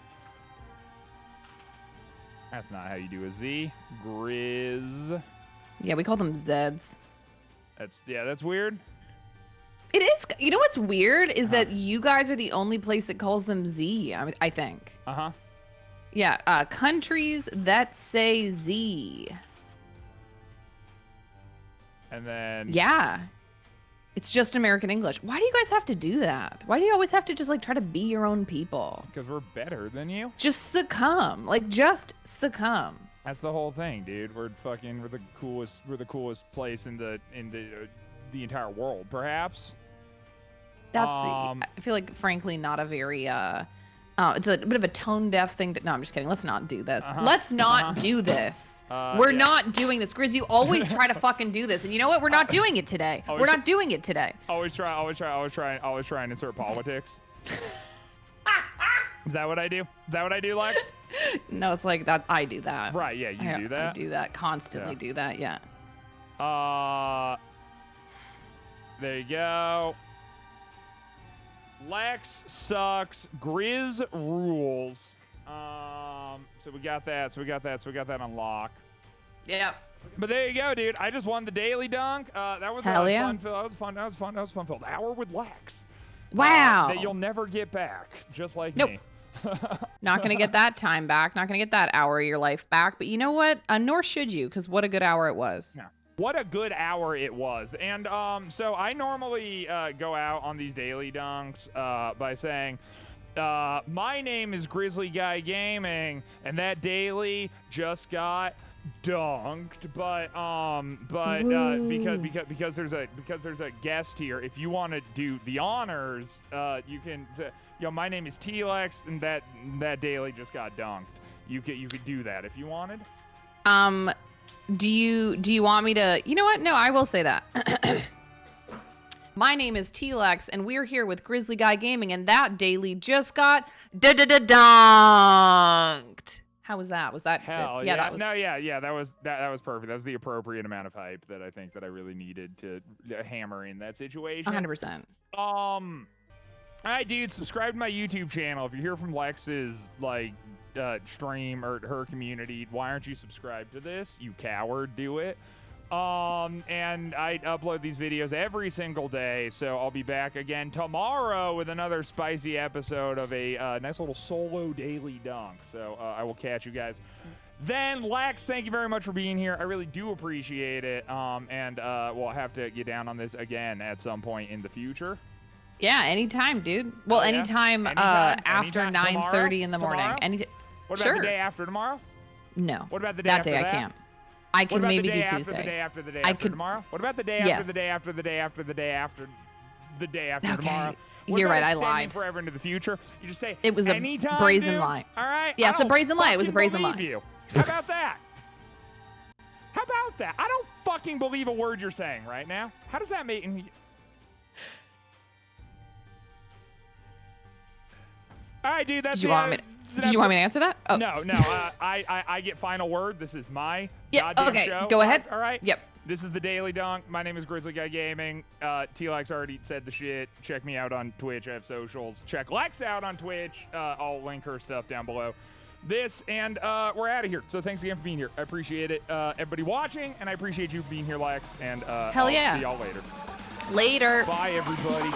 S1: That's not how you do a Z. Grizz.
S2: Yeah, we call them Zeds.
S1: That's weird.
S2: It is. You know what's weird is that you guys are the only place that calls them Z, I think.
S1: Uh-huh.
S2: Yeah, countries that say Z.
S1: And then...
S2: Yeah. It's just American English. Why do you guys have to do that? Why do you always have to just like try to be your own people?
S1: Because we're better than you.
S2: Just succumb. Like, just succumb.
S1: That's the whole thing, dude. We're the coolest place in the entire world, perhaps.
S2: That's I feel like frankly not a very it's a bit of a tone-deaf thing. No, I'm just kidding. Let's not do this. Let's not do this. We're not doing this. Grizz, you always try to fucking do this. And you know what? We're not doing it today. We're not doing it today.
S1: Always try and insert politics. Is that what I do? Is that what I do, Lex?
S2: No, it's like that. I do that.
S1: Right, yeah, you do that?
S2: I do that. Constantly do that, yeah.
S1: There you go. Lex sucks. Grizz rules. So we got that. So we got that on lock.
S2: Yep.
S1: But there you go, dude. I just won the daily dunk. That was
S2: Hell yeah.
S1: fun. That was fun filled hour with Lex.
S2: Wow.
S1: That you'll never get back, just like
S2: me. Not gonna get that time back. Not gonna get that hour of your life back. But you know what? Nor should you, because what a good hour it was.
S1: Yeah. What a good hour it was. And so I normally go out on these daily dunks by saying, my name is GrizzlyGuyGaming, and that daily just got dunked, because there's a guest here. If you want to do the honors, you can say, my name is Tealex, and that daily just got dunked. You could do that if you wanted.
S2: Do you want me to? You know what? No, I will say that. My name is Tealex, and we're here with GrizzlyGuyGaming, and that daily just got dunked. How was that? Was that
S1: hell?
S2: Good?
S1: Yeah,
S2: that was.
S1: No, yeah. That was perfect. That was the appropriate amount of hype that I think that I really needed to hammer in that situation.
S2: 100%.
S1: All right, dude. Subscribe to my YouTube channel. If you're here from Lex's stream or her community, why aren't you subscribed to this? You coward, do it. And I upload these videos every single day, so I'll be back again tomorrow with another spicy episode of a nice little solo daily dunk. So I will catch you guys then. Lex, thank you very much for being here. I really do appreciate it. And we'll have to get down on this again at some point in the future.
S2: Yeah, anytime, dude. Well, anytime after 9:30 in the morning.
S1: What about the day after tomorrow?
S2: No.
S1: What about the day
S2: that
S1: after
S2: day?
S1: that?
S2: I can't. I can maybe do Tuesday.
S1: The day after the day after tomorrow? What about the day after the day after the day after the day after the day after tomorrow?
S2: You're right, I lied.
S1: Forever into the future. You just say
S2: it was a
S1: anytime,
S2: brazen
S1: dude.
S2: lie.
S1: All right.
S2: Yeah, it's a brazen lie. It was a brazen lie.
S1: You. How about that? How about that? I don't fucking believe a word you're saying right now. How does that make? All right, dude. That's
S2: Did you want me to answer that? Oh.
S1: No. I get final word. This is my goddamn show.
S2: Go ahead.
S1: All right.
S2: Yep.
S1: This is the Daily Dunk. My name is GrizzlyGuyGaming. T-Lex already said the shit. Check me out on Twitch. I have socials. Check Lex out on Twitch. I'll link her stuff down below. This, and we're out of here. So thanks again for being here. I appreciate it. Everybody watching, and I appreciate you being here, Lex. And
S2: Hell yeah.
S1: I'll see y'all later.
S2: Later.
S1: Bye, everybody.